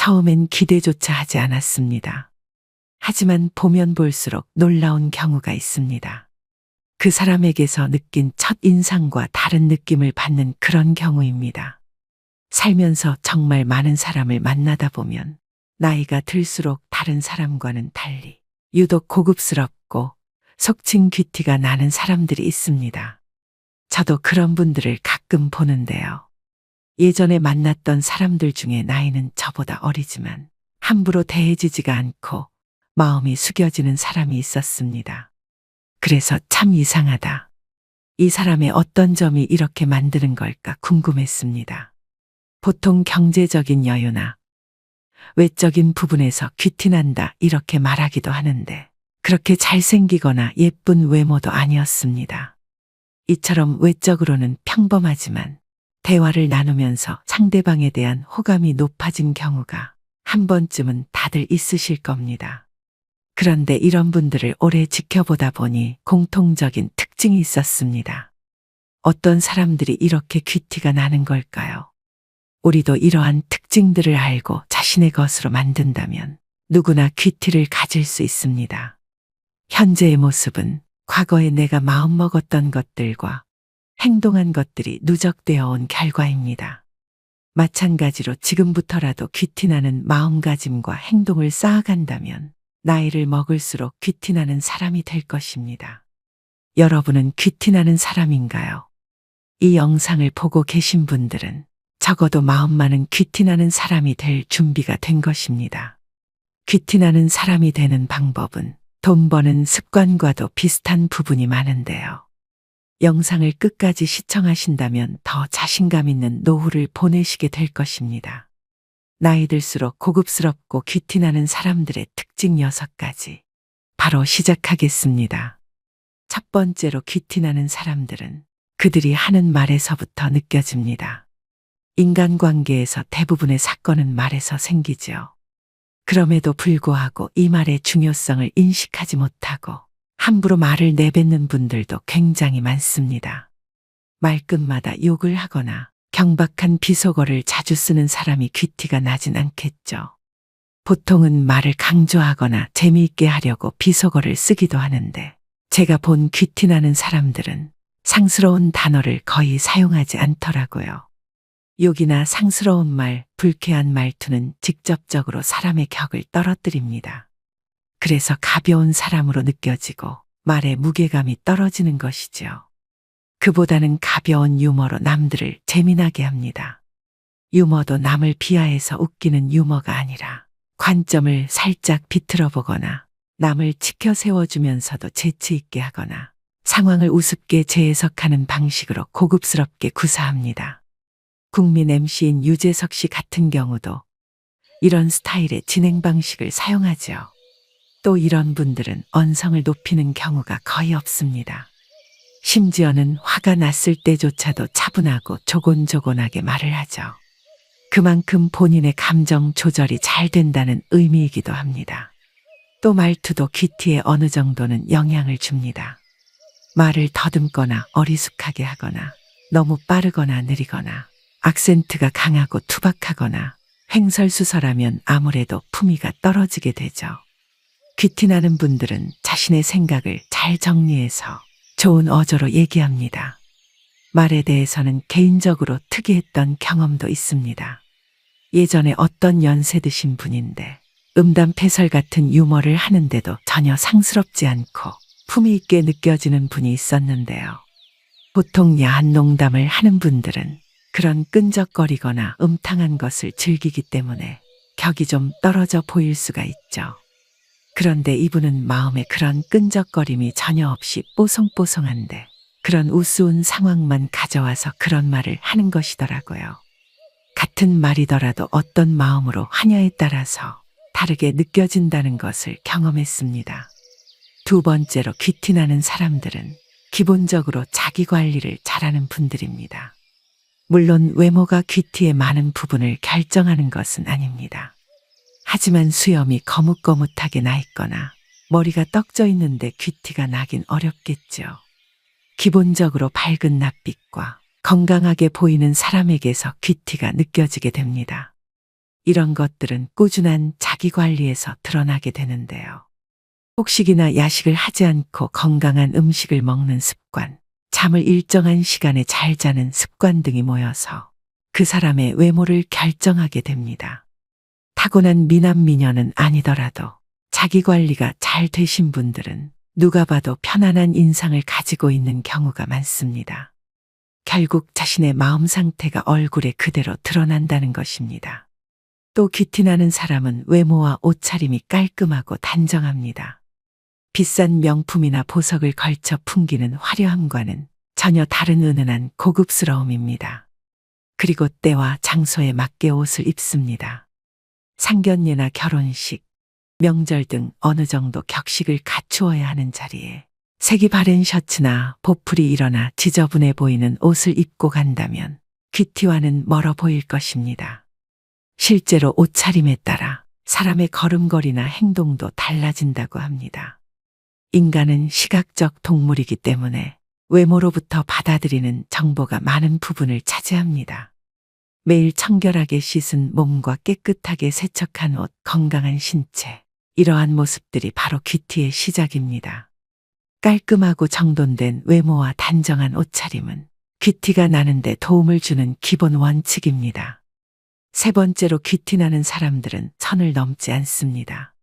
처음엔 기대조차 하지 않았습니다. 하지만 보면 볼수록 놀라운 경우가 있습니다. 그 사람에게서 느낀 첫 인상과 다른 느낌을 받는 그런 경우입니다. 살면서 정말 많은 사람을 만나다 보면 나이가 들수록 다른 사람과는 달리 유독 고급스럽고 속칭 귀티가 나는 사람들이 있습니다. 저도 그런 분들을 가끔 보는데요. 예전에 만났던 사람들 중에 나이는 저보다 어리지만 함부로 대해지지가 않고 마음이 숙여지는 사람이 있었습니다. 그래서 참 이상하다. 이 사람의 어떤 점이 이렇게 만드는 걸까 궁금했습니다. 보통 경제적인 여유나 외적인 부분에서 귀티난다 이렇게 말하기도 하는데 그렇게 잘생기거나 예쁜 외모도 아니었습니다. 이처럼 외적으로는 평범하지만 대화를 나누면서 상대방에 대한 호감이 높아진 경우가 한 번쯤은 다들 있으실 겁니다. 그런데 이런 분들을 오래 지켜보다 보니 공통적인 특징이 있었습니다. 어떤 사람들이 이렇게 귀티가 나는 걸까요? 우리도 이러한 특징들을 알고 자신의 것으로 만든다면 누구나 귀티를 가질 수 있습니다. 현재의 모습은 과거에 내가 마음먹었던 것들과 행동한 것들이 누적되어 온 결과입니다. 마찬가지로 지금부터라도 귀티나는 마음가짐과 행동을 쌓아간다면 나이를 먹을수록 귀티나는 사람이 될 것입니다. 여러분은 귀티나는 사람인가요? 이 영상을 보고 계신 분들은 적어도 마음만은 귀티나는 사람이 될 준비가 된 것입니다. 귀티나는 사람이 되는 방법은 돈 버는 습관과도 비슷한 부분이 많은데요. 영상을 끝까지 시청하신다면 더 자신감 있는 노후를 보내시게 될 것입니다. 나이 들수록 고급스럽고 귀티나는 사람들의 특징 6가지. 바로 시작하겠습니다. 첫 번째로 귀티나는 사람들은 그들이 하는 말에서부터 느껴집니다. 인간관계에서 대부분의 사건은 말에서 생기죠. 그럼에도 불구하고 이 말의 중요성을 인식하지 못하고 함부로 말을 내뱉는 분들도 굉장히 많습니다. 말끝마다 욕을 하거나 경박한 비속어를 자주 쓰는 사람이 귀티가 나진 않겠죠. 보통은 말을 강조하거나 재미있게 하려고 비속어를 쓰기도 하는데 제가 본 귀티나는 사람들은 상스러운 단어를 거의 사용하지 않더라고요. 욕이나 상스러운 말, 불쾌한 말투는 직접적으로 사람의 격을 떨어뜨립니다. 그래서 가벼운 사람으로 느껴지고 말의 무게감이 떨어지는 것이죠. 그보다는 가벼운 유머로 남들을 재미나게 합니다. 유머도 남을 비하해서 웃기는 유머가 아니라 관점을 살짝 비틀어 보거나 남을 치켜 세워주면서도 재치 있게 하거나 상황을 우습게 재해석하는 방식으로 고급스럽게 구사합니다. 국민 MC인 유재석 씨 같은 경우도 이런 스타일의 진행 방식을 사용하죠. 또 이런 분들은 언성을 높이는 경우가 거의 없습니다. 심지어는 화가 났을 때조차도 차분하고 조곤조곤하게 말을 하죠. 그만큼 본인의 감정 조절이 잘 된다는 의미이기도 합니다. 또 말투도 귀티에 어느 정도는 영향을 줍니다. 말을 더듬거나 어리숙하게 하거나 너무 빠르거나 느리거나 악센트가 강하고 투박하거나 횡설수설하면 아무래도 품위가 떨어지게 되죠. 귀티나는 분들은 자신의 생각을 잘 정리해서 좋은 어조로 얘기합니다. 말에 대해서는 개인적으로 특이했던 경험도 있습니다. 예전에 어떤 연세 드신 분인데 음담패설 같은 유머를 하는데도 전혀 상스럽지 않고 품위 있게 느껴지는 분이 있었는데요. 보통 야한 농담을 하는 분들은 그런 끈적거리거나 음탕한 것을 즐기기 때문에 격이 좀 떨어져 보일 수가 있죠. 그런데 이분은 마음에 그런 끈적거림이 전혀 없이 뽀송뽀송한데 그런 우스운 상황만 가져와서 그런 말을 하는 것이더라고요. 같은 말이더라도 어떤 마음으로 하냐에 따라서 다르게 느껴진다는 것을 경험했습니다. 두 번째로 귀티나는 사람들은 기본적으로 자기 관리를 잘하는 분들입니다. 물론 외모가 귀티의 많은 부분을 결정하는 것은 아닙니다. 하지만 수염이 거뭇거뭇하게 나 있거나 머리가 떡져 있는데 귀티가 나긴 어렵겠죠. 기본적으로 밝은 낯빛과 건강하게 보이는 사람에게서 귀티가 느껴지게 됩니다. 이런 것들은 꾸준한 자기 관리에서 드러나게 되는데요. 폭식이나 야식을 하지 않고 건강한 음식을 먹는 습관, 잠을 일정한 시간에 잘 자는 습관 등이 모여서 그 사람의 외모를 결정하게 됩니다. 타고난 미남 미녀는 아니더라도 자기 관리가 잘 되신 분들은 누가 봐도 편안한 인상을 가지고 있는 경우가 많습니다. 결국 자신의 마음 상태가 얼굴에 그대로 드러난다는 것입니다. 또 귀티나는 사람은 외모와 옷차림이 깔끔하고 단정합니다. 비싼 명품이나 보석을 걸쳐 풍기는 화려함과는 전혀 다른 은은한 고급스러움입니다. 그리고 때와 장소에 맞게 옷을 입습니다. 상견례나 결혼식, 명절 등 어느 정도 격식을 갖추어야 하는 자리에 색이 바랜 셔츠나 보풀이 일어나 지저분해 보이는 옷을 입고 간다면 귀티와는 멀어 보일 것입니다. 실제로 옷차림에 따라 사람의 걸음걸이나 행동도 달라진다고 합니다. 인간은 시각적 동물이기 때문에 외모로부터 받아들이는 정보가 많은 부분을 차지합니다. 매일 청결하게 씻은 몸과 깨끗하게 세척한 옷, 건강한 신체, 이러한 모습들이 바로 귀티의 시작입니다. 깔끔하고 정돈된 외모와 단정한 옷차림은 귀티가 나는데 도움을 주는 기본 원칙입니다. 세 번째로 귀티나는 사람들은 선을 넘지 않습니다.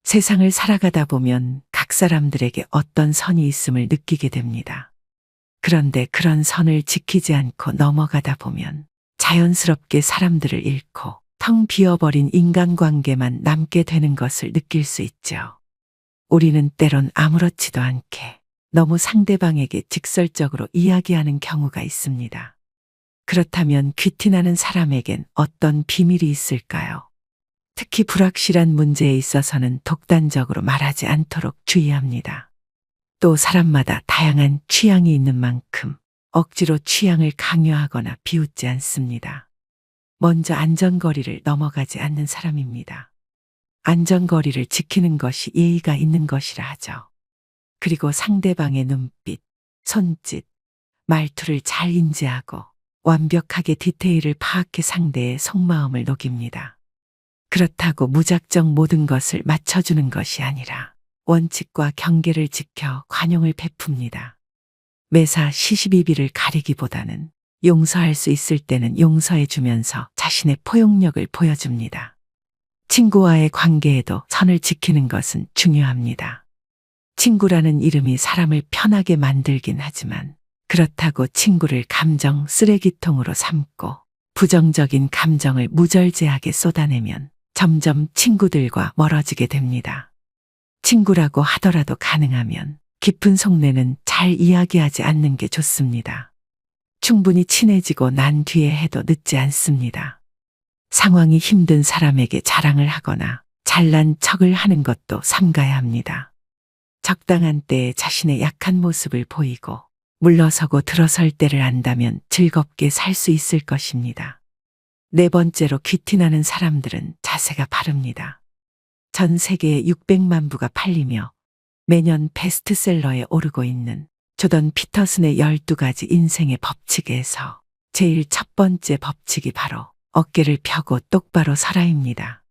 세상을 살아가다 보면 각 사람들에게 어떤 선이 있음을 느끼게 됩니다. 그런데 그런 선을 지키지 않고 넘어가다 보면 자연스럽게 사람들을 잃고 텅 비어버린 인간관계만 남게 되는 것을 느낄 수 있죠. 우리는 때론 아무렇지도 않게 너무 상대방에게 직설적으로 이야기하는 경우가 있습니다. 그렇다면 귀티나는 사람에겐 어떤 비밀이 있을까요? 특히 불확실한 문제에 있어서는 독단적으로 말하지 않도록 주의합니다. 또 사람마다 다양한 취향이 있는 만큼 억지로 취향을 강요하거나 비웃지 않습니다. 먼저 안전거리를 넘어가지 않는 사람입니다. 안전거리를 지키는 것이 예의가 있는 것이라 하죠. 그리고 상대방의 눈빛, 손짓, 말투를 잘 인지하고 완벽하게 디테일을 파악해 상대의 속마음을 녹입니다. 그렇다고 무작정 모든 것을 맞춰주는 것이 아니라 원칙과 경계를 지켜 관용을 베풉니다. 매사 시시비비를 가리기보다는 용서할 수 있을 때는 용서해 주면서 자신의 포용력을 보여줍니다. 친구와의 관계에도 선을 지키는 것은 중요합니다. 친구라는 이름이 사람을 편하게 만들긴 하지만 그렇다고 친구를 감정 쓰레기통으로 삼고 부정적인 감정을 무절제하게 쏟아내면 점점 친구들과 멀어지게 됩니다. 친구라고 하더라도 가능하면 깊은 속내는 잘 이야기하지 않는 게 좋습니다. 충분히 친해지고 난 뒤에 해도 늦지 않습니다. 상황이 힘든 사람에게 자랑을 하거나 잘난 척을 하는 것도 삼가야 합니다. 적당한 때에 자신의 약한 모습을 보이고 물러서고 들어설 때를 안다면 즐겁게 살 수 있을 것입니다. 네 번째로 귀티나는 사람들은 자세가 바릅니다. 전 세계에 600만 부가 팔리며 매년 베스트셀러에 오르고 있는 조던 피터슨의 12가지 인생의 법칙에서 제일 첫 번째 법칙이 바로 어깨를 펴고 똑바로 서라입니다.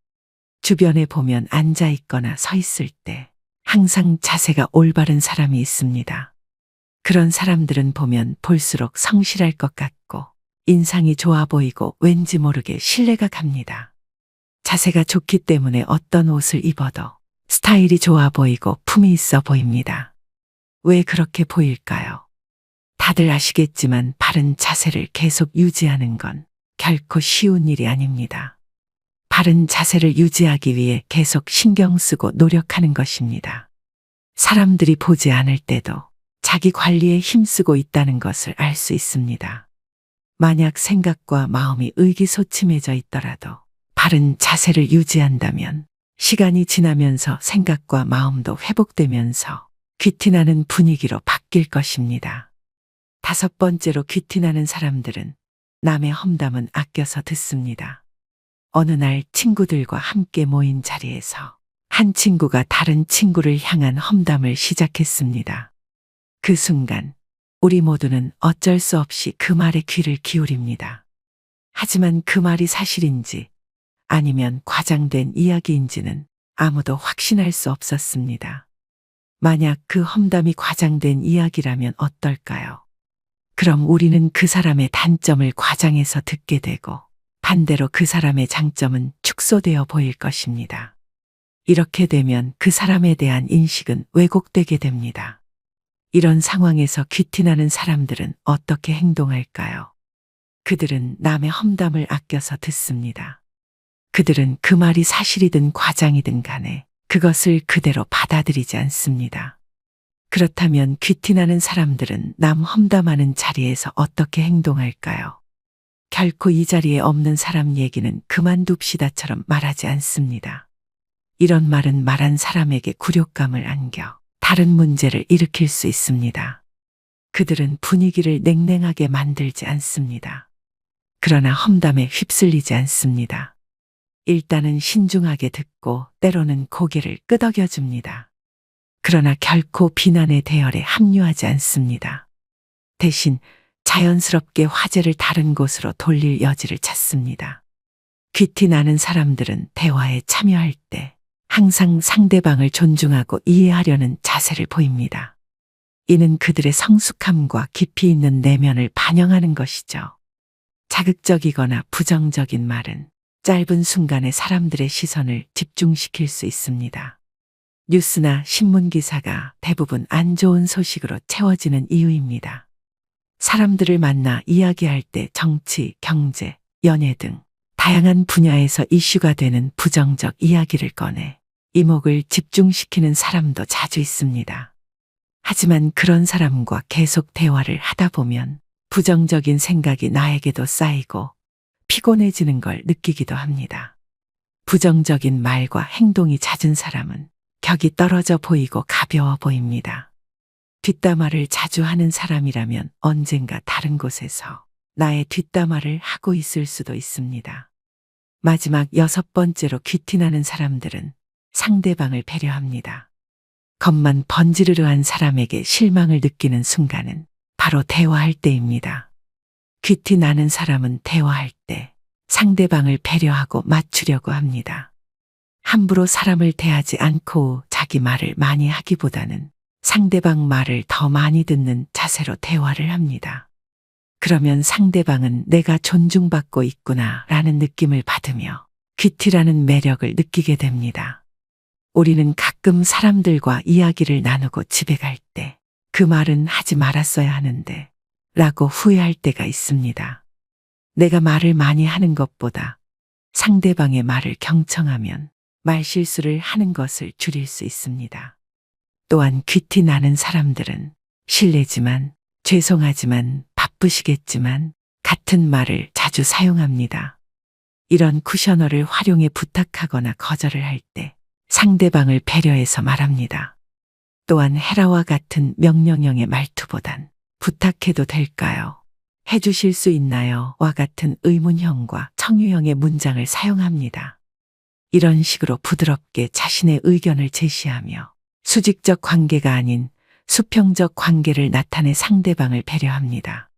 주변에 보면 앉아 있거나 서 있을 때 항상 자세가 올바른 사람이 있습니다. 그런 사람들은 보면 볼수록 성실할 것 같고 인상이 좋아 보이고 왠지 모르게 신뢰가 갑니다. 자세가 좋기 때문에 어떤 옷을 입어도 스타일이 좋아 보이고 품이 있어 보입니다. 왜 그렇게 보일까요? 다들 아시겠지만 바른 자세를 계속 유지하는 건 결코 쉬운 일이 아닙니다. 바른 자세를 유지하기 위해 계속 신경 쓰고 노력하는 것입니다. 사람들이 보지 않을 때도 자기 관리에 힘쓰고 있다는 것을 알 수 있습니다. 만약 생각과 마음이 의기소침해져 있더라도 바른 자세를 유지한다면 시간이 지나면서 생각과 마음도 회복되면서 귀티나는 분위기로 바뀔 것입니다. 다섯 번째로 귀티나는 사람들은 남의 험담은 아껴서 듣습니다. 어느 날 친구들과 함께 모인 자리에서 한 친구가 다른 친구를 향한 험담을 시작했습니다. 그 순간 우리 모두는 어쩔 수 없이 그 말에 귀를 기울입니다. 하지만 그 말이 사실인지 아니면 과장된 이야기인지는 아무도 확신할 수 없었습니다. 만약 그 험담이 과장된 이야기라면 어떨까요? 그럼 우리는 그 사람의 단점을 과장해서 듣게 되고 반대로 그 사람의 장점은 축소되어 보일 것입니다. 이렇게 되면 그 사람에 대한 인식은 왜곡되게 됩니다. 이런 상황에서 귀티나는 사람들은 어떻게 행동할까요? 그들은 남의 험담을 아껴서 듣습니다. 그들은 그 말이 사실이든 과장이든 간에 그것을 그대로 받아들이지 않습니다. 그렇다면 귀티나는 사람들은 남 험담하는 자리에서 어떻게 행동할까요? 결코 이 자리에 없는 사람 얘기는 그만둡시다처럼 말하지 않습니다. 이런 말은 말한 사람에게 굴욕감을 안겨 다른 문제를 일으킬 수 있습니다. 그들은 분위기를 냉랭하게 만들지 않습니다. 그러나 험담에 휩쓸리지 않습니다. 일단은 신중하게 듣고 때로는 고개를 끄덕여줍니다. 그러나 결코 비난의 대열에 합류하지 않습니다. 대신 자연스럽게 화제를 다른 곳으로 돌릴 여지를 찾습니다. 귀티 나는 사람들은 대화에 참여할 때 항상 상대방을 존중하고 이해하려는 자세를 보입니다. 이는 그들의 성숙함과 깊이 있는 내면을 반영하는 것이죠. 자극적이거나 부정적인 말은 짧은 순간에 사람들의 시선을 집중시킬 수 있습니다. 뉴스나 신문 기사가 대부분 안 좋은 소식으로 채워지는 이유입니다. 사람들을 만나 이야기할 때 정치, 경제, 연예 등 다양한 분야에서 이슈가 되는 부정적 이야기를 꺼내 이목을 집중시키는 사람도 자주 있습니다. 하지만 그런 사람과 계속 대화를 하다 보면 부정적인 생각이 나에게도 쌓이고 피곤해지는 걸 느끼기도 합니다. 부정적인 말과 행동이 잦은 사람은 격이 떨어져 보이고 가벼워 보입니다. 뒷담화를 자주 하는 사람이라면 언젠가 다른 곳에서 나의 뒷담화를 하고 있을 수도 있습니다. 마지막 6번째로 귀티나는 사람들은 상대방을 배려합니다. 겉만 번지르르한 사람에게 실망을 느끼는 순간은 바로 대화할 때입니다. 귀티나는 사람은 대화할 때 상대방을 배려하고 맞추려고 합니다. 함부로 사람을 대하지 않고 자기 말을 많이 하기보다는 상대방 말을 더 많이 듣는 자세로 대화를 합니다. 그러면 상대방은 내가 존중받고 있구나 라는 느낌을 받으며 귀티라는 매력을 느끼게 됩니다. 우리는 가끔 사람들과 이야기를 나누고 집에 갈 때 그 말은 하지 말았어야 하는데 라고 후회할 때가 있습니다. 내가 말을 많이 하는 것보다 상대방의 말을 경청하면 말실수를 하는 것을 줄일 수 있습니다. 또한 귀티 나는 사람들은 실례지만 죄송하지만 바쁘시겠지만 같은 말을 자주 사용합니다. 이런 쿠셔너를 활용해 부탁하거나 거절을 할 때 상대방을 배려해서 말합니다. 또한 해라와 같은 명령형의 말투보단 부탁해도 될까요? 해주실 수 있나요? 와 같은 의문형과 청유형의 문장을 사용합니다. 이런 식으로 부드럽게 자신의 의견을 제시하며 수직적 관계가 아닌 수평적 관계를 나타내 상대방을 배려합니다.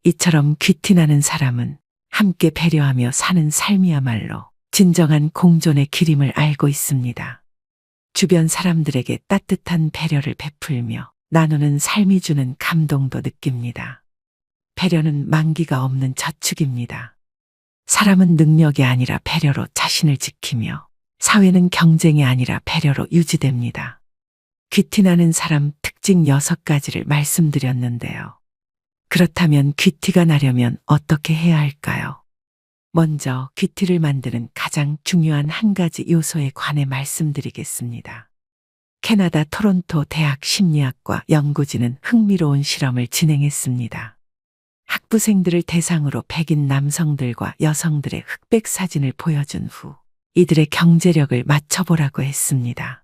이처럼 귀티나는 사람은 함께 배려하며 사는 삶이야말로 진정한 공존의 길임을 알고 있습니다. 주변 사람들에게 따뜻한 배려를 베풀며 나누는 삶이 주는 감동도 느낍니다. 배려는 만기가 없는 저축입니다. 사람은 능력이 아니라 배려로 자신을 지키며 사회는 경쟁이 아니라 배려로 유지됩니다. 귀티나는 사람 특징 6가지를 말씀드렸는데요. 그렇다면 귀티가 나려면 어떻게 해야 할까요? 먼저 귀티를 만드는 가장 중요한 한 가지 요소에 관해 말씀드리겠습니다. 캐나다 토론토 대학 심리학과 연구진은 흥미로운 실험을 진행했습니다. 학부생들을 대상으로 백인 남성들과 여성들의 흑백 사진을 보여준 후 이들의 경제력을 맞춰보라고 했습니다.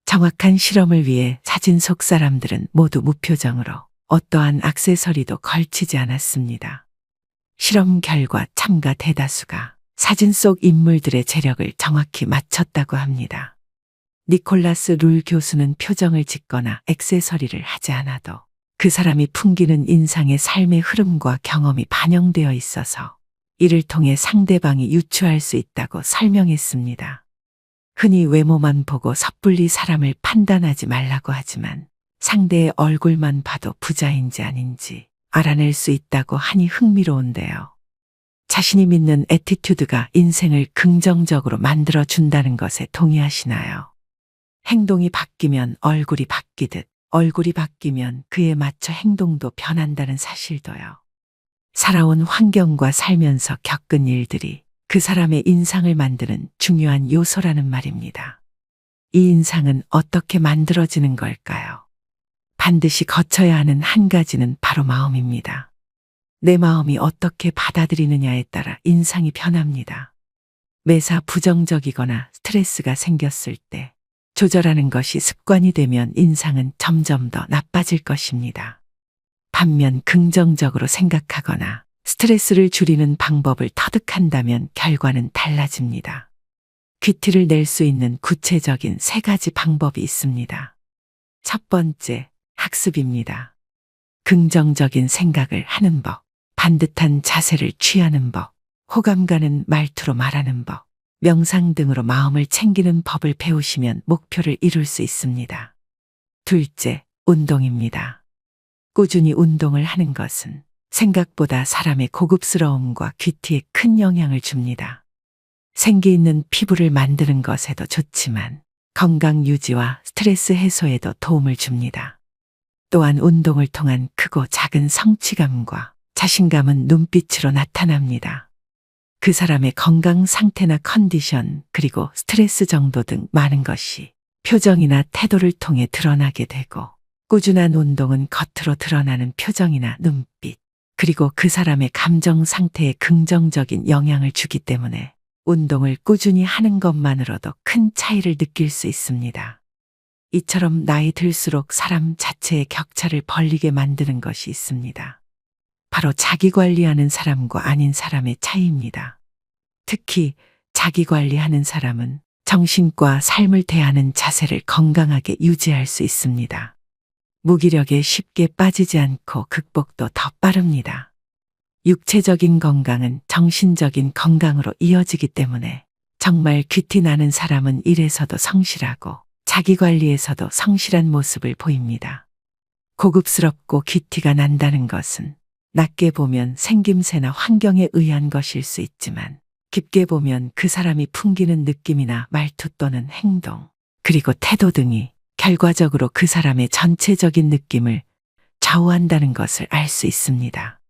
정확한 실험을 위해 사진 속 사람들은 모두 무표정으로 어떠한 액세서리도 걸치지 않았습니다. 실험 결과 참가 대다수가 사진 속 인물들의 재력을 정확히 맞췄다고 합니다. 니콜라스 룰 교수는 표정을 짓거나 액세서리를 하지 않아도 그 사람이 풍기는 인상의 삶의 흐름과 경험이 반영되어 있어서 이를 통해 상대방이 유추할 수 있다고 설명했습니다. 흔히 외모만 보고 섣불리 사람을 판단하지 말라고 하지만 상대의 얼굴만 봐도 부자인지 아닌지 알아낼 수 있다고 하니 흥미로운데요. 자신이 믿는 애티튜드가 인생을 긍정적으로 만들어 준다는 것에 동의하시나요? 행동이 바뀌면 얼굴이 바뀌듯 얼굴이 바뀌면 그에 맞춰 행동도 변한다는 사실도요. 살아온 환경과 살면서 겪은 일들이 그 사람의 인상을 만드는 중요한 요소라는 말입니다. 이 인상은 어떻게 만들어지는 걸까요? 반드시 거쳐야 하는 한 가지는 바로 마음입니다. 내 마음이 어떻게 받아들이느냐에 따라 인상이 변합니다. 매사 부정적이거나 스트레스가 생겼을 때 조절하는 것이 습관이 되면 인상은 점점 더 나빠질 것입니다. 반면 긍정적으로 생각하거나 스트레스를 줄이는 방법을 터득한다면 결과는 달라집니다. 퀴티를 낼 수 있는 구체적인 3가지 방법이 있습니다. 첫 번째, 학습입니다. 긍정적인 생각을 하는 법, 반듯한 자세를 취하는 법, 호감 가는 말투로 말하는 법, 명상 등으로 마음을 챙기는 법을 배우시면 목표를 이룰 수 있습니다. 둘째, 운동입니다. 꾸준히 운동을 하는 것은 생각보다 사람의 고급스러움과 퀴티에 큰 영향을 줍니다. 생기 있는 피부를 만드는 것에도 좋지만 건강 유지와 스트레스 해소에도 도움을 줍니다. 또한 운동을 통한 크고 작은 성취감과 자신감은 눈빛으로 나타납니다. 그 사람의 건강 상태나 컨디션 그리고 스트레스 정도 등 많은 것이 표정이나 태도를 통해 드러나게 되고 꾸준한 운동은 겉으로 드러나는 표정이나 눈빛 그리고 그 사람의 감정 상태에 긍정적인 영향을 주기 때문에 운동을 꾸준히 하는 것만으로도 큰 차이를 느낄 수 있습니다. 이처럼 나이 들수록 사람 자체의 격차를 벌리게 만드는 것이 있습니다. 바로 자기 관리하는 사람과 아닌 사람의 차이입니다. 특히 자기 관리하는 사람은 정신과 삶을 대하는 자세를 건강하게 유지할 수 있습니다. 무기력에 쉽게 빠지지 않고 극복도 더 빠릅니다. 육체적인 건강은 정신적인 건강으로 이어지기 때문에 정말 퀴티 나는 사람은 일에서도 성실하고 자기 관리에서도 성실한 모습을 보입니다. 고급스럽고 퀴티가 난다는 것은 낮게 보면 생김새나 환경에 의한 것일 수 있지만 깊게 보면 그 사람이 풍기는 느낌이나 말투 또는 행동, 그리고 태도 등이 결과적으로 그 사람의 전체적인 느낌을 좌우한다는 것을 알 수 있습니다.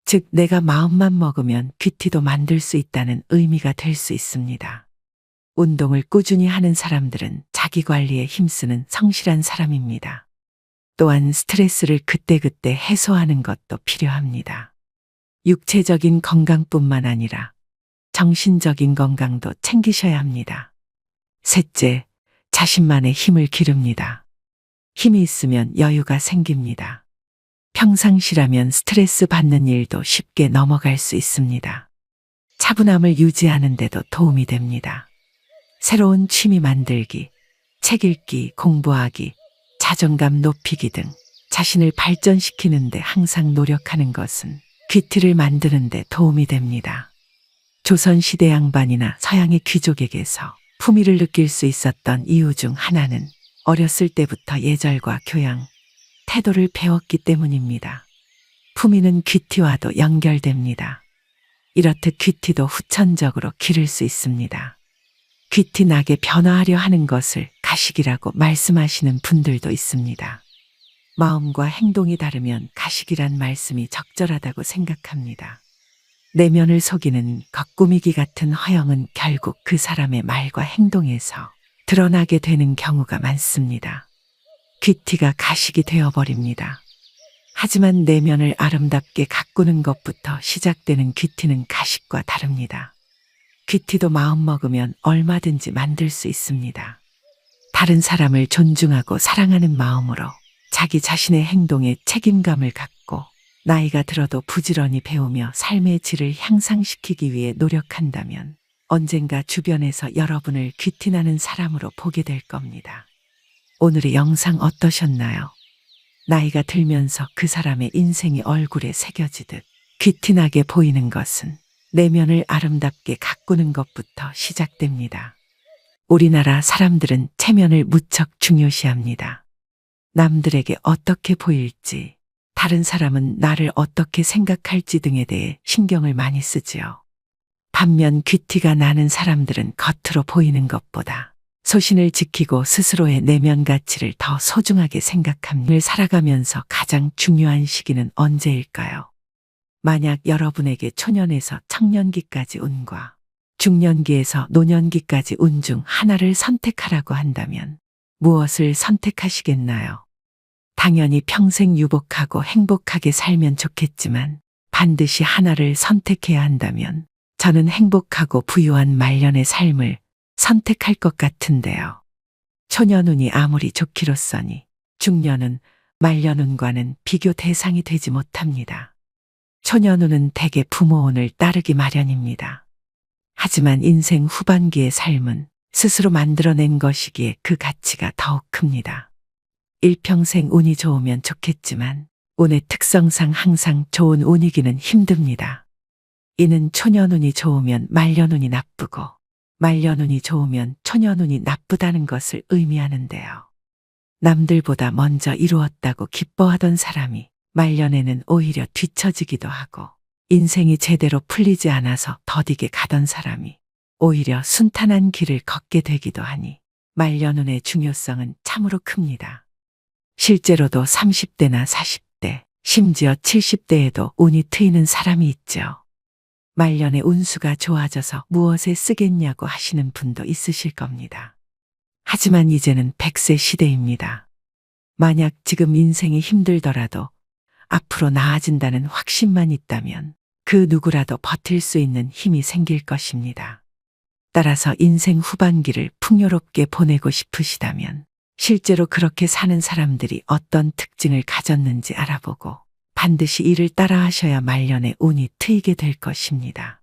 즉, 내가 마음만 먹으면 퀴티도 만들 수 있다는 의미가 될 수 있습니다. 운동을 꾸준히 하는 사람들은 자기 관리에 힘쓰는 성실한 사람입니다. 또한 스트레스를 그때그때 해소하는 것도 필요합니다. 육체적인 건강뿐만 아니라 정신적인 건강도 챙기셔야 합니다. 셋째, 자신만의 힘을 기릅니다. 힘이 있으면 여유가 생깁니다. 평상시라면 스트레스 받는 일도 쉽게 넘어갈 수 있습니다. 차분함을 유지하는 데도 도움이 됩니다. 새로운 취미 만들기, 책 읽기, 공부하기, 자존감 높이기 등 자신을 발전시키는 데 항상 노력하는 것은 퀴티를 만드는 데 도움이 됩니다. 조선시대 양반이나 서양의 귀족에게서 품위를 느낄 수 있었던 이유 중 하나는 어렸을 때부터 예절과 교양, 태도를 배웠기 때문입니다. 품위는 퀴티와도 연결됩니다. 이렇듯 퀴티도 후천적으로 기를 수 있습니다. 퀴티 나게 변화하려 하는 것을 가식이라고 말씀하시는 분들도 있습니다. 마음과 행동이 다르면 가식이란 말씀이 적절하다고 생각합니다. 내면을 속이는 겉꾸미기 같은 허영은 결국 그 사람의 말과 행동에서 드러나게 되는 경우가 많습니다. 퀴티가 가식이 되어버립니다. 하지만 내면을 아름답게 가꾸는 것부터 시작되는 퀴티는 가식과 다릅니다. 퀴티도 마음먹으면 얼마든지 만들 수 있습니다. 다른 사람을 존중하고 사랑하는 마음으로 자기 자신의 행동에 책임감을 갖고 나이가 들어도 부지런히 배우며 삶의 질을 향상시키기 위해 노력한다면 언젠가 주변에서 여러분을 퀴티나는 사람으로 보게 될 겁니다. 오늘의 영상 어떠셨나요? 나이가 들면서 그 사람의 인생이 얼굴에 새겨지듯 퀴티나게 보이는 것은 내면을 아름답게 가꾸는 것부터 시작됩니다. 우리나라 사람들은 체면을 무척 중요시합니다. 남들에게 어떻게 보일지, 다른 사람은 나를 어떻게 생각할지 등에 대해 신경을 많이 쓰지요. 반면 귀티가 나는 사람들은 겉으로 보이는 것보다 소신을 지키고 스스로의 내면 가치를 더 소중하게 생각합니다. 살아가면서 가장 중요한 시기는 언제일까요? 만약 여러분에게 초년에서 청년기까지 운과 중년기에서 노년기까지 운 중 하나를 선택하라고 한다면 무엇을 선택하시겠나요? 당연히 평생 유복하고 행복하게 살면 좋겠지만 반드시 하나를 선택해야 한다면 저는 행복하고 부유한 말년의 삶을 선택할 것 같은데요. 초년운이 아무리 좋기로써니 중년은 말년운과는 비교 대상이 되지 못합니다. 초년운은 대개 부모운을 따르기 마련입니다. 하지만 인생 후반기의 삶은 스스로 만들어낸 것이기에 그 가치가 더욱 큽니다. 일평생 운이 좋으면 좋겠지만 운의 특성상 항상 좋은 운이기는 힘듭니다. 이는 초년운이 좋으면 말년운이 나쁘고 말년운이 좋으면 초년운이 나쁘다는 것을 의미하는데요. 남들보다 먼저 이루었다고 기뻐하던 사람이 말년에는 오히려 뒤처지기도 하고 인생이 제대로 풀리지 않아서 더디게 가던 사람이 오히려 순탄한 길을 걷게 되기도 하니 말년운의 중요성은 참으로 큽니다. 실제로도 30대나 40대, 심지어 70대에도 운이 트이는 사람이 있죠. 말년의 운수가 좋아져서 무엇에 쓰겠냐고 하시는 분도 있으실 겁니다. 하지만 이제는 100세 시대입니다. 만약 지금 인생이 힘들더라도 앞으로 나아진다는 확신만 있다면 그 누구라도 버틸 수 있는 힘이 생길 것입니다. 따라서 인생 후반기를 풍요롭게 보내고 싶으시다면 실제로 그렇게 사는 사람들이 어떤 특징을 가졌는지 알아보고 반드시 이를 따라 하셔야 말년에 운이 트이게 될 것입니다.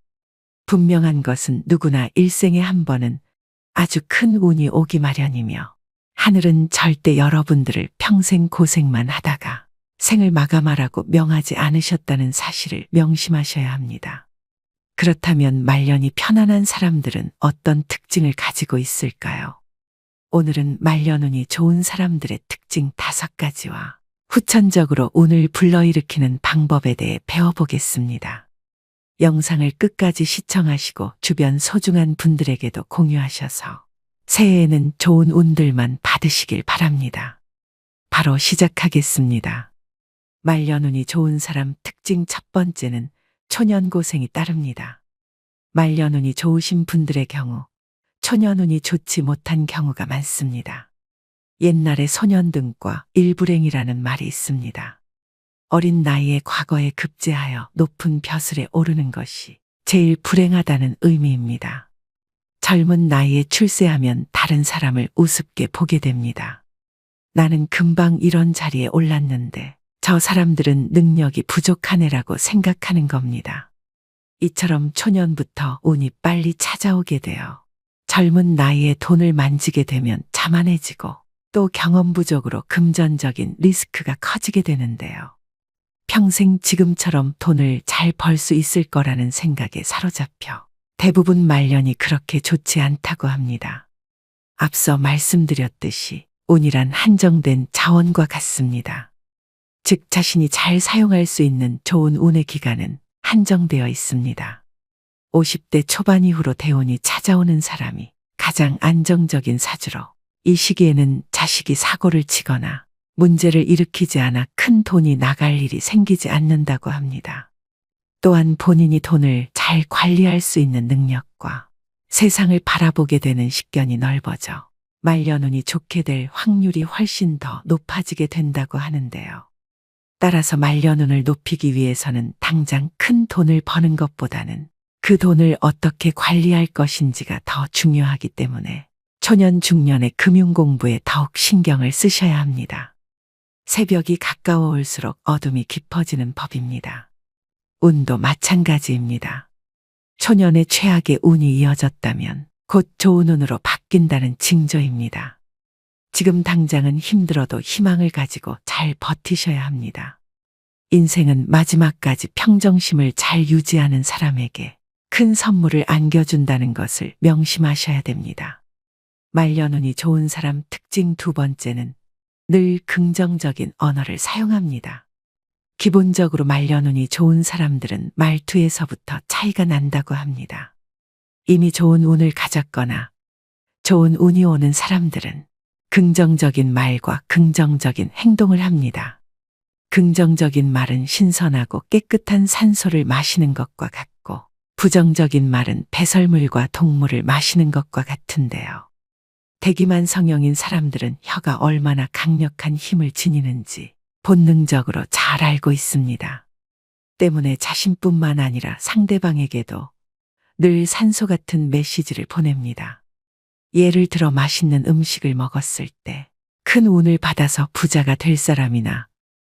분명한 것은 누구나 일생에 한 번은 아주 큰 운이 오기 마련이며 하늘은 절대 여러분들을 평생 고생만 하다가 생을 마감하라고 명하지 않으셨다는 사실을 명심하셔야 합니다. 그렇다면 말년이 편안한 사람들은 어떤 특징을 가지고 있을까요? 오늘은 말년운이 좋은 사람들의 특징 5가지와 후천적으로 운을 불러일으키는 방법에 대해 배워보겠습니다. 영상을 끝까지 시청하시고 주변 소중한 분들에게도 공유하셔서 새해에는 좋은 운들만 받으시길 바랍니다. 바로 시작하겠습니다. 말년운이 좋은 사람 특징 첫 번째는 초년고생이 따릅니다. 말년운이 좋으신 분들의 경우 초년운이 좋지 못한 경우가 많습니다. 옛날에 소년등과 일불행이라는 말이 있습니다. 어린 나이에 과거에 급제하여 높은 벼슬에 오르는 것이 제일 불행하다는 의미입니다. 젊은 나이에 출세하면 다른 사람을 우습게 보게 됩니다. 나는 금방 이런 자리에 올랐는데 저 사람들은 능력이 부족한 애라고 생각하는 겁니다. 이처럼 초년부터 운이 빨리 찾아오게 되어 젊은 나이에 돈을 만지게 되면 자만해지고 또 경험 부족으로 금전적인 리스크가 커지게 되는데요. 평생 지금처럼 돈을 잘 벌 수 있을 거라는 생각에 사로잡혀 대부분 말년이 그렇게 좋지 않다고 합니다. 앞서 말씀드렸듯이 운이란 한정된 자원과 같습니다. 즉 자신이 잘 사용할 수 있는 좋은 운의 기간은 한정되어 있습니다. 50대 초반 이후로 대운이 찾아오는 사람이 가장 안정적인 사주로 이 시기에는 자식이 사고를 치거나 문제를 일으키지 않아 큰 돈이 나갈 일이 생기지 않는다고 합니다. 또한 본인이 돈을 잘 관리할 수 있는 능력과 세상을 바라보게 되는 식견이 넓어져 말년운이 좋게 될 확률이 훨씬 더 높아지게 된다고 하는데요. 따라서 말년운을 높이기 위해서는 당장 큰 돈을 버는 것보다는 그 돈을 어떻게 관리할 것인지가 더 중요하기 때문에 초년 중년의 금융 공부에 더욱 신경을 쓰셔야 합니다. 새벽이 가까워올수록 어둠이 깊어지는 법입니다. 운도 마찬가지입니다. 초년에 최악의 운이 이어졌다면 곧 좋은 운으로 바뀐다는 징조입니다. 지금 당장은 힘들어도 희망을 가지고 잘 버티셔야 합니다. 인생은 마지막까지 평정심을 잘 유지하는 사람에게 큰 선물을 안겨준다는 것을 명심하셔야 됩니다. 말년운이 좋은 사람 특징 두 번째는 늘 긍정적인 언어를 사용합니다. 기본적으로 말년운이 좋은 사람들은 말투에서부터 차이가 난다고 합니다. 이미 좋은 운을 가졌거나 좋은 운이 오는 사람들은 긍정적인 말과 긍정적인 행동을 합니다. 긍정적인 말은 신선하고 깨끗한 산소를 마시는 것과 같고, 부정적인 말은 배설물과 동물을 마시는 것과 같은데요. 대기만 성형인 사람들은 혀가 얼마나 강력한 힘을 지니는지 본능적으로 잘 알고 있습니다. 때문에 자신뿐만 아니라 상대방에게도 늘 산소 같은 메시지를 보냅니다. 예를 들어 맛있는 음식을 먹었을 때 큰 운을 받아서 부자가 될 사람이나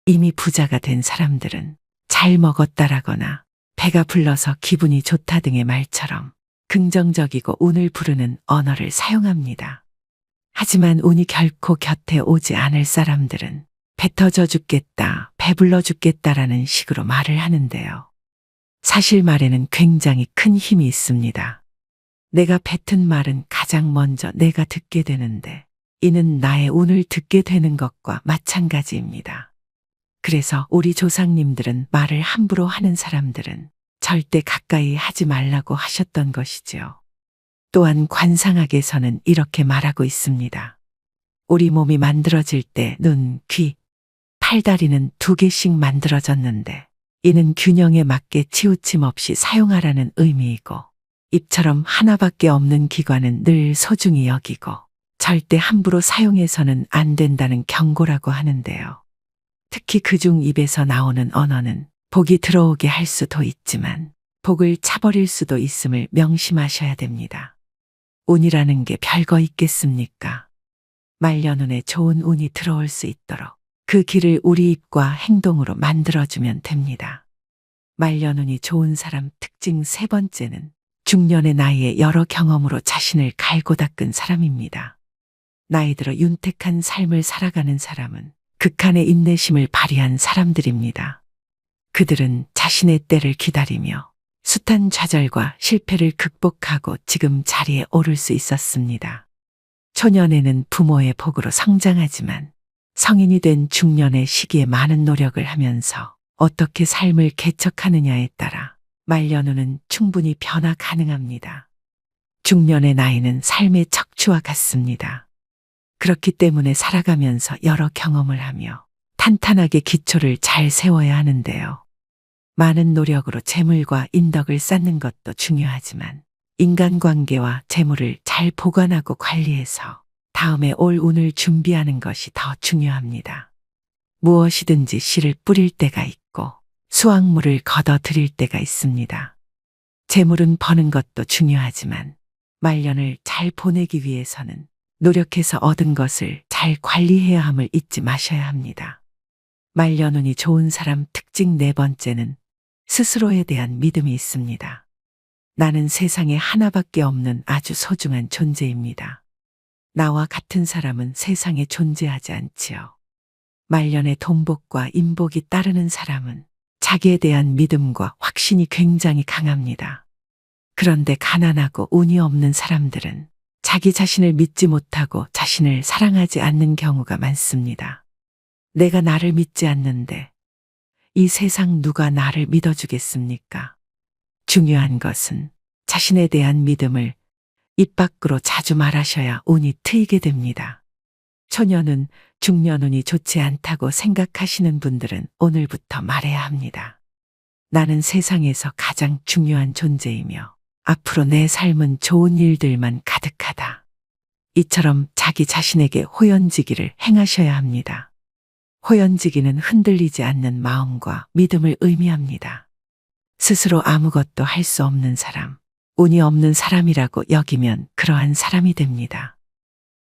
이미 부자가 된 사람들은 잘 먹었다라거나 배가 불러서 기분이 좋다 등의 말처럼 긍정적이고 운을 부르는 언어를 사용합니다. 하지만 운이 결코 곁에 오지 않을 사람들은 배 터져 죽겠다, 배불러 죽겠다라는 식으로 말을 하는데요. 사실 말에는 굉장히 큰 힘이 있습니다. 내가 뱉은 말은 가장 먼저 내가 듣게 되는데 이는 나의 운을 듣게 되는 것과 마찬가지입니다. 그래서 우리 조상님들은 말을 함부로 하는 사람들은 절대 가까이 하지 말라고 하셨던 것이지요. 또한 관상학에서는 이렇게 말하고 있습니다. 우리 몸이 만들어질 때 눈, 귀, 팔다리는 2개씩 만들어졌는데 이는 균형에 맞게 치우침 없이 사용하라는 의미이고, 입처럼 하나밖에 없는 기관은 늘 소중히 여기고 절대 함부로 사용해서는 안 된다는 경고라고 하는데요. 특히 그중 입에서 나오는 언어는 복이 들어오게 할 수도 있지만 복을 차버릴 수도 있음을 명심하셔야 됩니다. 운이라는 게 별거 있겠습니까? 말년운에 좋은 운이 들어올 수 있도록 그 길을 우리 입과 행동으로 만들어주면 됩니다. 말년운이 좋은 사람 특징 세 번째는 중년의 나이에 여러 경험으로 자신을 갈고 닦은 사람입니다. 나이 들어 윤택한 삶을 살아가는 사람은 극한의 인내심을 발휘한 사람들입니다. 그들은 자신의 때를 기다리며 숱한 좌절과 실패를 극복하고 지금 자리에 오를 수 있었습니다. 초년에는 부모의 복으로 성장하지만 성인이 된 중년의 시기에 많은 노력을 하면서 어떻게 삶을 개척하느냐에 따라 말년운은 충분히 변화 가능합니다. 중년의 나이는 삶의 척추와 같습니다. 그렇기 때문에 살아가면서 여러 경험을 하며 탄탄하게 기초를 잘 세워야 하는데요. 많은 노력으로 재물과 인덕을 쌓는 것도 중요하지만 인간관계와 재물을 잘 보관하고 관리해서 다음에 올 운을 준비하는 것이 더 중요합니다. 무엇이든지 씨를 뿌릴 때가 있고 수확물을 걷어 들일 때가 있습니다. 재물은 버는 것도 중요하지만 말년을 잘 보내기 위해서는 노력해서 얻은 것을 잘 관리해야 함을 잊지 마셔야 합니다. 말년운이 좋은 사람 특징 네 번째는 스스로에 대한 믿음이 있습니다. 나는 세상에 하나밖에 없는 아주 소중한 존재입니다. 나와 같은 사람은 세상에 존재하지 않지요. 말년에 돈복과 인복이 따르는 사람은 자기에 대한 믿음과 확신이 굉장히 강합니다. 그런데 가난하고 운이 없는 사람들은 자기 자신을 믿지 못하고 자신을 사랑하지 않는 경우가 많습니다. 내가 나를 믿지 않는데 이 세상 누가 나를 믿어주겠습니까? 중요한 것은 자신에 대한 믿음을 입 밖으로 자주 말하셔야 운이 트이게 됩니다. 초년운, 중년운이 좋지 않다고 생각하시는 분들은 오늘부터 말해야 합니다. 나는 세상에서 가장 중요한 존재이며 앞으로 내 삶은 좋은 일들만 가득하다. 이처럼 자기 자신에게 호연지기를 행하셔야 합니다. 호연지기는 흔들리지 않는 마음과 믿음을 의미합니다. 스스로 아무것도 할 수 없는 사람, 운이 없는 사람이라고 여기면 그러한 사람이 됩니다.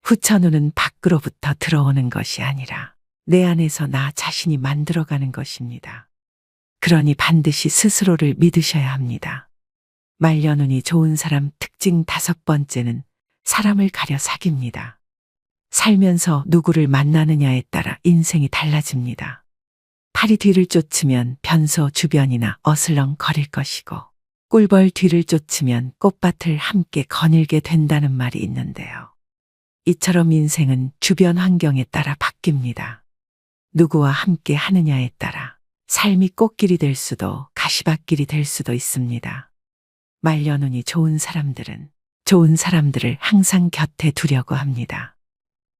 후천운은 밖으로부터 들어오는 것이 아니라 내 안에서 나 자신이 만들어가는 것입니다. 그러니 반드시 스스로를 믿으셔야 합니다. 말년운이 좋은 사람 특징 다섯 번째는 사람을 가려 사깁니다. 살면서 누구를 만나느냐에 따라 인생이 달라집니다. 팔이 뒤를 쫓으면 변소 주변이나 어슬렁거릴 것이고 꿀벌 뒤를 쫓으면 꽃밭을 함께 거닐게 된다는 말이 있는데요. 이처럼 인생은 주변 환경에 따라 바뀝니다. 누구와 함께 하느냐에 따라 삶이 꽃길이 될 수도 가시밭길이 될 수도 있습니다. 말려눈이 좋은 사람들은 좋은 사람들을 항상 곁에 두려고 합니다.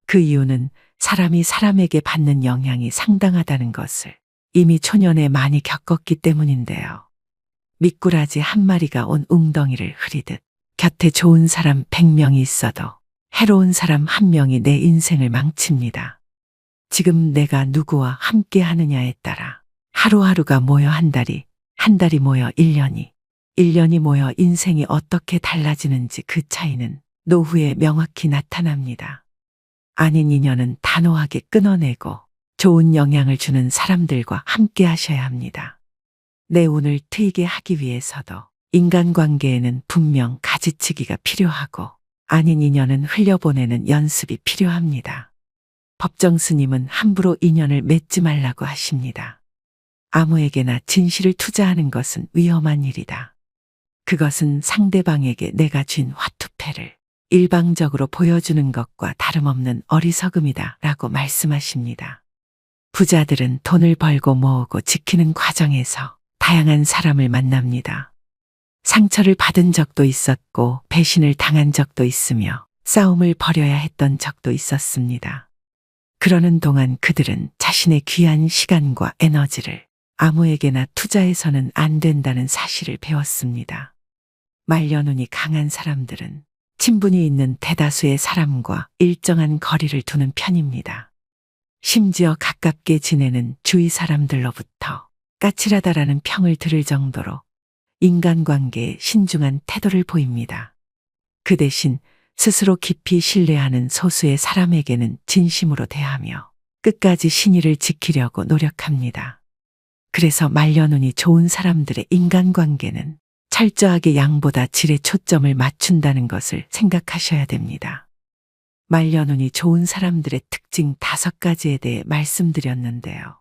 그 이유는 사람이 사람에게 받는 영향이 상당하다는 것을 이미 초년에 많이 겪었기 때문인데요. 미꾸라지 한 마리가 온 웅덩이를 흐리듯 곁에 좋은 사람 100명이 있어도 해로운 사람 한 명이 내 인생을 망칩니다. 지금 내가 누구와 함께 하느냐에 따라 하루하루가 모여 한 달이 모여 1년이, 1년이 모여 인생이 어떻게 달라지는지 그 차이는 노후에 명확히 나타납니다. 아닌 인연은 단호하게 끊어내고 좋은 영향을 주는 사람들과 함께 하셔야 합니다. 내 운을 트이게 하기 위해서도 인간관계에는 분명 가지치기가 필요하고 아닌 인연은 흘려보내는 연습이 필요합니다. 법정 스님은 함부로 인연을 맺지 말라고 하십니다. 아무에게나 진실을 투자하는 것은 위험한 일이다. 그것은 상대방에게 내가 쥔 화투패를 일방적으로 보여주는 것과 다름없는 어리석음이다 라고 말씀하십니다. 부자들은 돈을 벌고 모으고 지키는 과정에서 다양한 사람을 만납니다. 상처를 받은 적도 있었고 배신을 당한 적도 있으며 싸움을 벌여야 했던 적도 있었습니다. 그러는 동안 그들은 자신의 귀한 시간과 에너지를 아무에게나 투자해서는 안 된다는 사실을 배웠습니다. 말려눈이 강한 사람들은 친분이 있는 대다수의 사람과 일정한 거리를 두는 편입니다. 심지어 가깝게 지내는 주위 사람들로부터 까칠하다라는 평을 들을 정도로 인간관계에 신중한 태도를 보입니다. 그 대신 스스로 깊이 신뢰하는 소수의 사람에게는 진심으로 대하며 끝까지 신의를 지키려고 노력합니다. 그래서 말려눈이 좋은 사람들의 인간관계는 철저하게 양보다 질에 초점을 맞춘다는 것을 생각하셔야 됩니다. 말려눈이 좋은 사람들의 특징 5가지에 대해 말씀드렸는데요.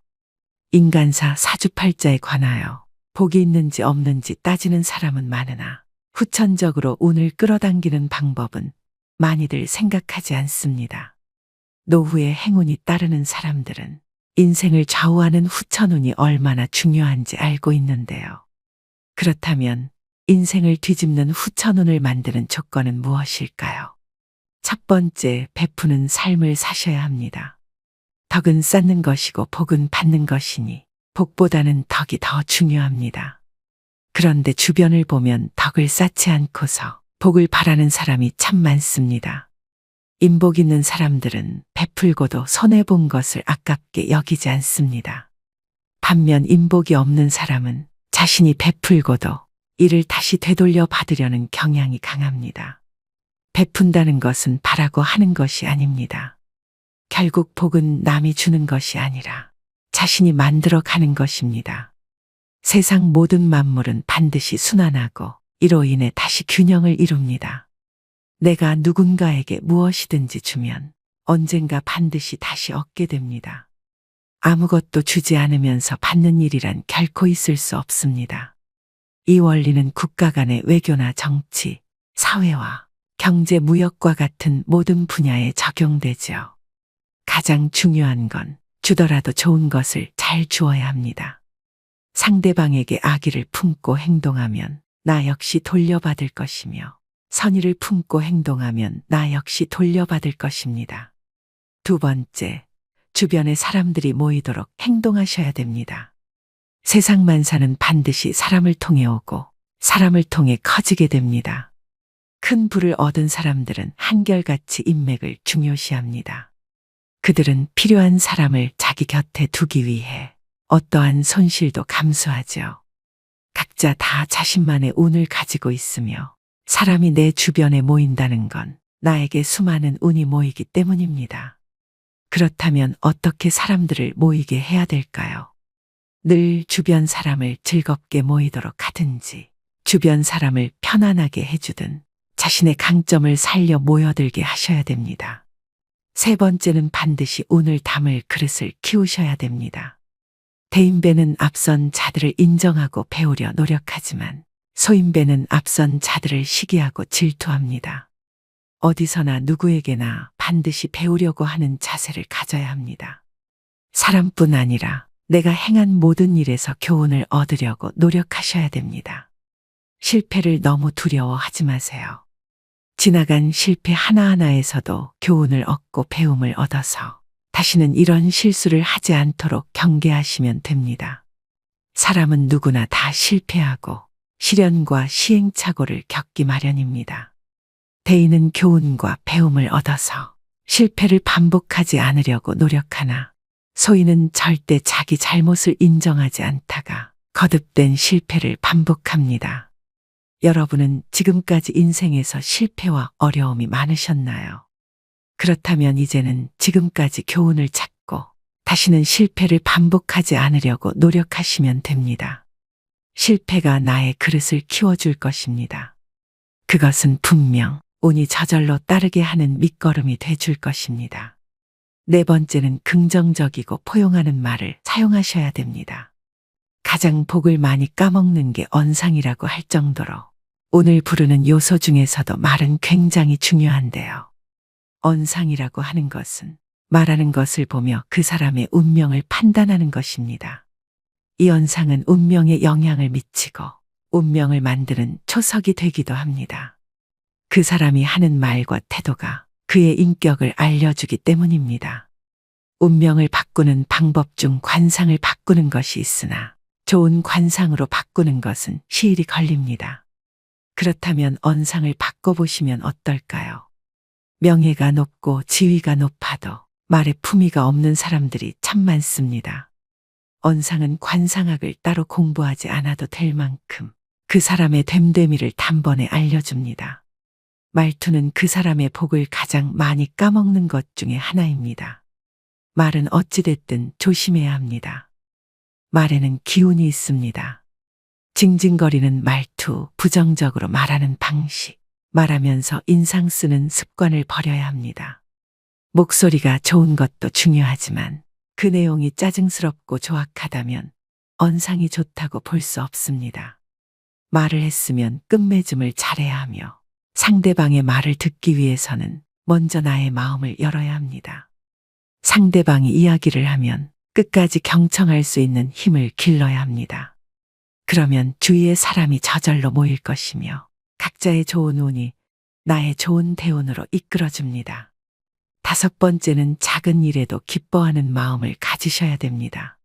인간사 사주팔자에 관하여 복이 있는지 없는지 따지는 사람은 많으나 후천적으로 운을 끌어당기는 방법은 많이들 생각하지 않습니다. 노후에 행운이 따르는 사람들은 인생을 좌우하는 후천운이 얼마나 중요한지 알고 있는데요. 그렇다면 인생을 뒤집는 후천운을 만드는 조건은 무엇일까요? 첫 번째, 베푸는 삶을 사셔야 합니다. 덕은 쌓는 것이고 복은 받는 것이니 복보다는 덕이 더 중요합니다. 그런데 주변을 보면 덕을 쌓지 않고서 복을 바라는 사람이 참 많습니다. 인복 있는 사람들은 베풀고도 손해본 것을 아깝게 여기지 않습니다. 반면 인복이 없는 사람은 자신이 베풀고도 이를 다시 되돌려 받으려는 경향이 강합니다. 베푼다는 것은 바라고 하는 것이 아닙니다. 결국 복은 남이 주는 것이 아니라 자신이 만들어 가는 것입니다. 세상 모든 만물은 반드시 순환하고 이로 인해 다시 균형을 이룹니다. 내가 누군가에게 무엇이든지 주면 언젠가 반드시 다시 얻게 됩니다. 아무것도 주지 않으면서 받는 일이란 결코 있을 수 없습니다. 이 원리는 국가 간의 외교나 정치, 사회와 경제, 무역과 같은 모든 분야에 적용되죠. 가장 중요한 건 주더라도 좋은 것을 잘 주어야 합니다. 상대방에게 악의를 품고 행동하면 나 역시 돌려받을 것이며 선의를 품고 행동하면 나 역시 돌려받을 것입니다. 두 번째, 주변에 사람들이 모이도록 행동하셔야 됩니다. 세상 만사는 반드시 사람을 통해 오고 사람을 통해 커지게 됩니다. 큰 부를 얻은 사람들은 한결같이 인맥을 중요시합니다. 그들은 필요한 사람을 자기 곁에 두기 위해 어떠한 손실도 감수하죠. 각자 다 자신만의 운을 가지고 있으며 사람이 내 주변에 모인다는 건 나에게 수많은 운이 모이기 때문입니다. 그렇다면 어떻게 사람들을 모이게 해야 될까요? 늘 주변 사람을 즐겁게 모이도록 하든지 주변 사람을 편안하게 해주든 자신의 강점을 살려 모여들게 하셔야 됩니다. 세 번째는 반드시 운을 담을 그릇을 키우셔야 됩니다. 대인배는 앞선 자들을 인정하고 배우려 노력하지만 소인배는 앞선 자들을 시기하고 질투합니다. 어디서나 누구에게나 반드시 배우려고 하는 자세를 가져야 합니다. 사람뿐 아니라 내가 행한 모든 일에서 교훈을 얻으려고 노력하셔야 됩니다. 실패를 너무 두려워하지 마세요. 지나간 실패 하나하나에서도 교훈을 얻고 배움을 얻어서 다시는 이런 실수를 하지 않도록 경계하시면 됩니다. 사람은 누구나 다 실패하고 시련과 시행착오를 겪기 마련입니다. 대인은 교훈과 배움을 얻어서 실패를 반복하지 않으려고 노력하나 소인은 절대 자기 잘못을 인정하지 않다가 거듭된 실패를 반복합니다. 여러분은 지금까지 인생에서 실패와 어려움이 많으셨나요? 그렇다면 이제는 지금까지 교훈을 찾고 다시는 실패를 반복하지 않으려고 노력하시면 됩니다. 실패가 나의 그릇을 키워줄 것입니다. 그것은 분명 운이 저절로 따르게 하는 밑거름이 돼줄 것입니다. 네 번째는 긍정적이고 포용하는 말을 사용하셔야 됩니다. 가장 복을 많이 까먹는 게 언상이라고 할 정도로 운을 부르는 요소 중에서도 말은 굉장히 중요한데요. 언상이라고 하는 것은 말하는 것을 보며 그 사람의 운명을 판단하는 것입니다. 이 언상은 운명에 영향을 미치고 운명을 만드는 초석이 되기도 합니다. 그 사람이 하는 말과 태도가 그의 인격을 알려주기 때문입니다. 운명을 바꾸는 방법 중 관상을 바꾸는 것이 있으나 좋은 관상으로 바꾸는 것은 시일이 걸립니다. 그렇다면 언상을 바꿔보시면 어떨까요? 명예가 높고 지위가 높아도 말에 품위가 없는 사람들이 참 많습니다. 언상은 관상학을 따로 공부하지 않아도 될 만큼 그 사람의 됨됨이를 단번에 알려줍니다. 말투는 그 사람의 복을 가장 많이 까먹는 것 중에 하나입니다. 말은 어찌됐든 조심해야 합니다. 말에는 기운이 있습니다. 징징거리는 말투, 부정적으로 말하는 방식, 말하면서 인상 쓰는 습관을 버려야 합니다. 목소리가 좋은 것도 중요하지만 그 내용이 짜증스럽고 조악하다면 언상이 좋다고 볼 수 없습니다. 말을 했으면 끝맺음을 잘해야 하며 상대방의 말을 듣기 위해서는 먼저 나의 마음을 열어야 합니다. 상대방이 이야기를 하면 끝까지 경청할 수 있는 힘을 길러야 합니다. 그러면 주위에 사람이 저절로 모일 것이며 각자의 좋은 운이 나의 좋은 대운으로 이끌어줍니다. 다섯 번째는 작은 일에도 기뻐하는 마음을 가지셔야 됩니다.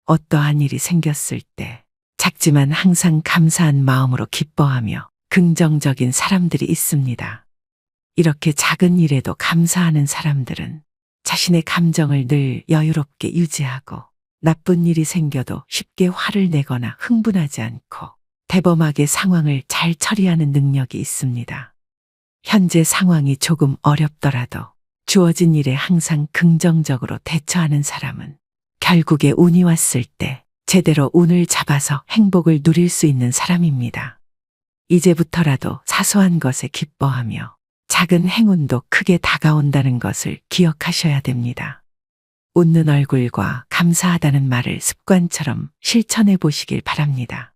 어떠한 일이 생겼을 때 작지만 항상 감사한 마음으로 기뻐하며 긍정적인 사람들이 있습니다. 이렇게 작은 일에도 감사하는 사람들은 자신의 감정을 늘 여유롭게 유지하고 나쁜 일이 생겨도 쉽게 화를 내거나 흥분하지 않고 대범하게 상황을 잘 처리하는 능력이 있습니다. 현재 상황이 조금 어렵더라도 주어진 일에 항상 긍정적으로 대처하는 사람은 결국에 운이 왔을 때 제대로 운을 잡아서 행복을 누릴 수 있는 사람입니다. 이제부터라도 사소한 것에 기뻐하며 작은 행운도 크게 다가온다는 것을 기억하셔야 됩니다. 웃는 얼굴과 감사하다는 말을 습관처럼 실천해 보시길 바랍니다.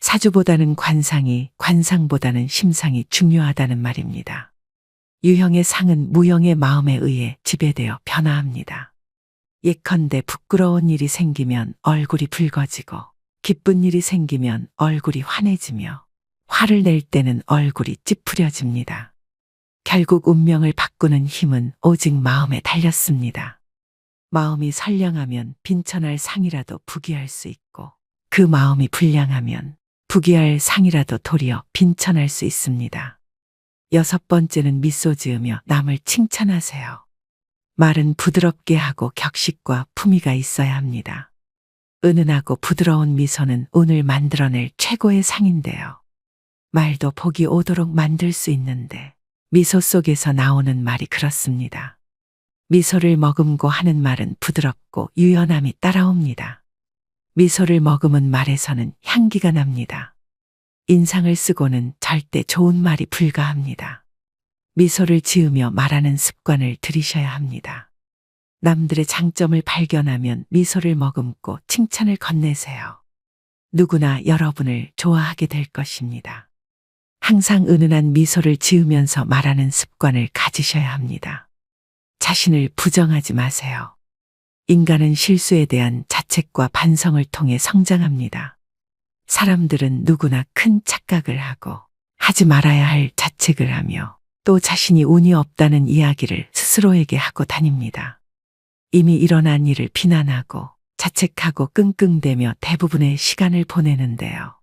사주보다는 관상이, 관상보다는 심상이 중요하다는 말입니다. 유형의 상은 무형의 마음에 의해 지배되어 변화합니다. 예컨대 부끄러운 일이 생기면 얼굴이 붉어지고 기쁜 일이 생기면 얼굴이 환해지며 화를 낼 때는 얼굴이 찌푸려집니다. 결국 운명을 바꾸는 힘은 오직 마음에 달렸습니다. 마음이 선량하면 빈천할 상이라도 부귀할 수 있고 그 마음이 불량하면 부귀할 상이라도 도리어 빈천할 수 있습니다. 여섯 번째는 미소 지으며 남을 칭찬하세요. 말은 부드럽게 하고 격식과 품위가 있어야 합니다. 은은하고 부드러운 미소는 운을 만들어낼 최고의 상인데요. 말도 복이 오도록 만들 수 있는데 미소 속에서 나오는 말이 그렇습니다. 미소를 머금고 하는 말은 부드럽고 유연함이 따라옵니다. 미소를 머금은 말에서는 향기가 납니다. 인상을 쓰고는 절대 좋은 말이 불가합니다. 미소를 지으며 말하는 습관을 들이셔야 합니다. 남들의 장점을 발견하면 미소를 머금고 칭찬을 건네세요. 누구나 여러분을 좋아하게 될 것입니다. 항상 은은한 미소를 지으면서 말하는 습관을 가지셔야 합니다. 자신을 부정하지 마세요. 인간은 실수에 대한 자책과 반성을 통해 성장합니다. 사람들은 누구나 큰 착각을 하고 하지 말아야 할 자책을 하며 또 자신이 운이 없다는 이야기를 스스로에게 하고 다닙니다. 이미 일어난 일을 비난하고 자책하고 끙끙대며 대부분의 시간을 보내는데요.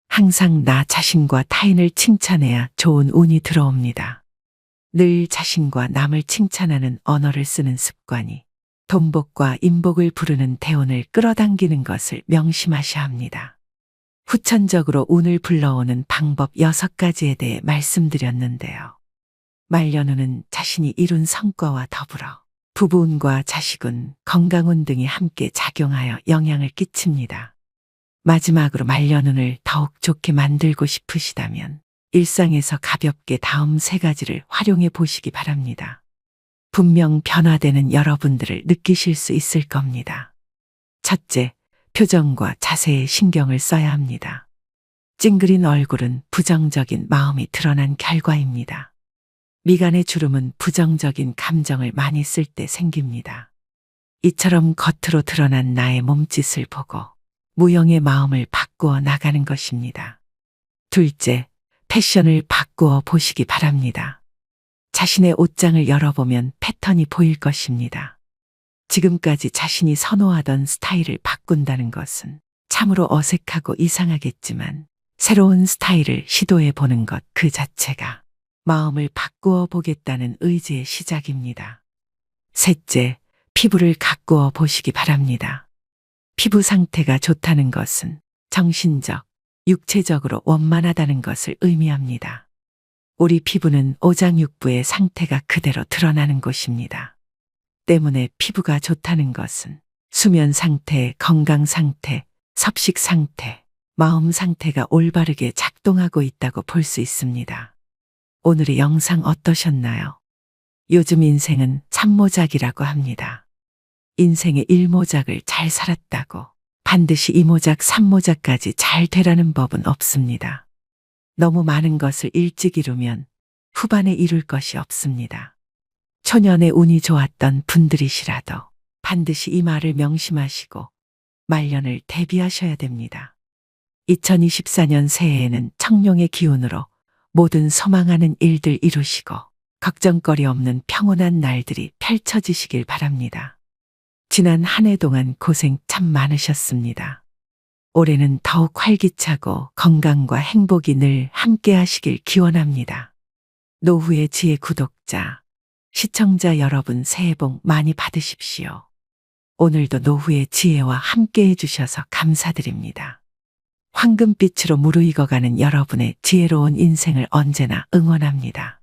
항상 나 자신과 타인을 칭찬해야 좋은 운이 들어옵니다. 늘 자신과 남을 칭찬하는 언어를 쓰는 습관이 돈복과 인복을 부르는 대운을 끌어당기는 것을 명심하셔야 합니다. 후천적으로 운을 불러오는 방법 6가지에 대해 말씀드렸는데요. 말년운은 자신이 이룬 성과와 더불어 부부운과 자식운, 건강운 등이 함께 작용하여 영향을 끼칩니다. 마지막으로 말년운을 더욱 좋게 만들고 싶으시다면 일상에서 가볍게 다음 3가지를 활용해 보시기 바랍니다. 분명 변화되는 여러분들을 느끼실 수 있을 겁니다. 첫째, 표정과 자세에 신경을 써야 합니다. 찡그린 얼굴은 부정적인 마음이 드러난 결과입니다. 미간의 주름은 부정적인 감정을 많이 쓸 때 생깁니다. 이처럼 겉으로 드러난 나의 몸짓을 보고 무형의 마음을 바꾸어 나가는 것입니다. 둘째, 패션을 바꾸어 보시기 바랍니다. 자신의 옷장을 열어보면 패턴이 보일 것입니다. 지금까지 자신이 선호하던 스타일을 바꾼다는 것은 참으로 어색하고 이상하겠지만 새로운 스타일을 시도해 보는 것 그 자체가 마음을 바꾸어 보겠다는 의지의 시작입니다. 셋째, 피부를 가꾸어 보시기 바랍니다. 피부 상태가 좋다는 것은 정신적, 육체적으로 원만하다는 것을 의미합니다. 우리 피부는 오장육부의 상태가 그대로 드러나는 곳입니다. 때문에 피부가 좋다는 것은 수면 상태, 건강 상태, 섭식 상태, 마음 상태가 올바르게 작동하고 있다고 볼 수 있습니다. 오늘의 영상 어떠셨나요? 요즘 인생은 3모작이라고 합니다. 인생의 1모작을 잘 살았다고 반드시 2모작, 3모작까지 잘 되라는 법은 없습니다. 너무 많은 것을 일찍 이루면 후반에 이룰 것이 없습니다. 초년에 운이 좋았던 분들이시라도 반드시 이 말을 명심하시고 말년을 대비하셔야 됩니다. 2024년 새해에는 청룡의 기운으로 모든 소망하는 일들 이루시고 걱정거리 없는 평온한 날들이 펼쳐지시길 바랍니다. 지난 한 해 동안 고생 참 많으셨습니다. 올해는 더욱 활기차고 건강과 행복이 늘 함께 하시길 기원합니다. 노후의 지혜 구독자, 시청자 여러분 새해 복 많이 받으십시오. 오늘도 노후의 지혜와 함께 해주셔서 감사드립니다. 황금빛으로 무르익어가는 여러분의 지혜로운 인생을 언제나 응원합니다.